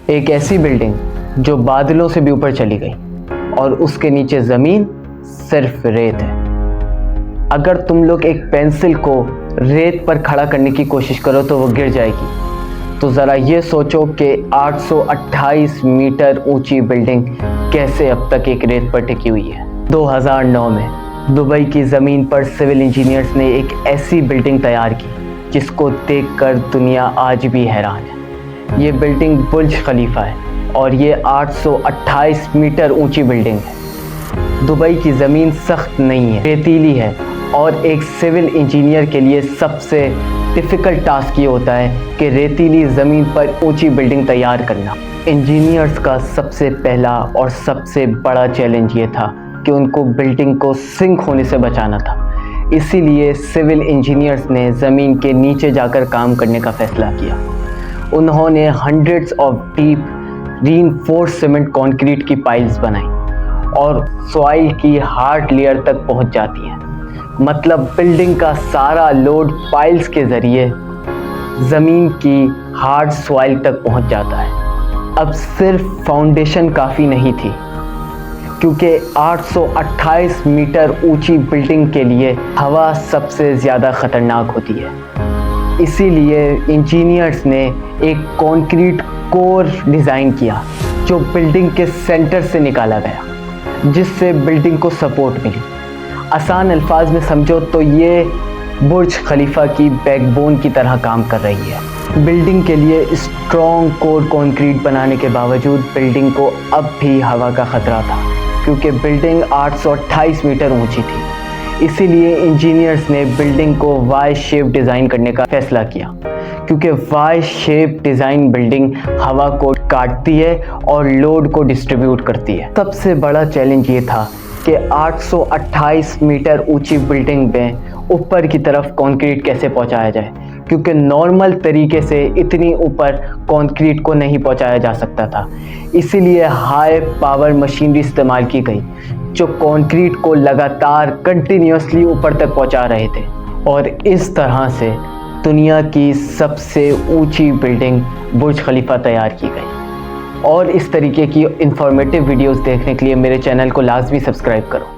ایک ایسی بلڈنگ جو بادلوں سے بھی اوپر چلی گئی اور اس کے نیچے زمین صرف ریت ہے۔ اگر تم لوگ ایک پینسل کو ریت پر کھڑا کرنے کی کوشش کرو تو وہ گر جائے گی، تو ذرا یہ سوچو کہ 828 میٹر اونچی بلڈنگ کیسے اب تک ایک ریت پر ٹکی ہوئی ہے۔ 2009 میں دبئی کی زمین پر سول انجینئرز نے ایک ایسی بلڈنگ تیار کی جس کو دیکھ کر دنیا آج بھی حیران ہے۔ یہ بلڈنگ برج خلیفہ ہے اور یہ 828 میٹر اونچی بلڈنگ ہے۔ دبئی کی زمین سخت نہیں ہے، ریتیلی ہے، اور ایک سول انجینئر کے لیے سب سے ڈیفیکلٹ ٹاسک یہ ہوتا ہے کہ ریتیلی زمین پر اونچی بلڈنگ تیار کرنا۔ انجینئرز کا سب سے پہلا اور سب سے بڑا چیلنج یہ تھا کہ ان کو بلڈنگ کو سنک ہونے سے بچانا تھا۔ اسی لیے سول انجینئرز نے زمین کے نیچے جا کر کام کرنے کا فیصلہ کیا۔ انہوں نے hundreds of deep reinforce cement concrete کی پائلز بنائی اور سوائل کی ہارڈ لیئر تک پہنچ جاتی ہیں، مطلب بلڈنگ کا سارا لوڈ پائلز کے ذریعے زمین کی ہارڈ سوائل تک پہنچ جاتا ہے۔ اب صرف فاؤنڈیشن کافی نہیں تھی، کیونکہ 828 میٹر اونچی بلڈنگ کے لیے ہوا سب سے زیادہ خطرناک ہوتی ہے۔ اسی لیے انجینئرز نے ایک کانکریٹ کور ڈیزائن کیا جو بلڈنگ کے سینٹر سے نکالا گیا، جس سے بلڈنگ کو سپورٹ ملی۔ آسان الفاظ میں سمجھو تو یہ برج خلیفہ کی بیک بون کی طرح کام کر رہی ہے۔ بلڈنگ کے لیے اسٹرانگ کور کانکریٹ بنانے کے باوجود بلڈنگ کو اب بھی ہوا کا خطرہ تھا، کیونکہ بلڈنگ 828 میٹر اونچی تھی۔ اسی لیے انجینئرز نے بلڈنگ کو وائی شیپ ڈیزائن کرنے کا فیصلہ کیا، کیونکہ وائی شیپ ڈیزائن بلڈنگ ہوا کو کاٹتی ہے اور لوڈ کو ڈسٹریبیوٹ کرتی ہے۔ سب سے بڑا چیلنج یہ تھا کہ 828 میٹر اونچی بلڈنگ میں اوپر کی طرف کانکریٹ کیسے پہنچایا جائے، کیونکہ نارمل طریقے سے اتنی اوپر کانکریٹ کو نہیں پہنچایا جا سکتا تھا۔ اسی لیے ہائی پاور مشینری استعمال کی گئی جو کانکریٹ کو لگاتار کنٹینیوسلی اوپر تک پہنچا رہے تھے، اور اس طرح سے دنیا کی سب سے اونچی بلڈنگ برج خلیفہ تیار کی گئی۔ اور اس طریقے کی انفارمیٹیو ویڈیوز دیکھنے کے لیے میرے چینل کو لازمی سبسکرائب کرو۔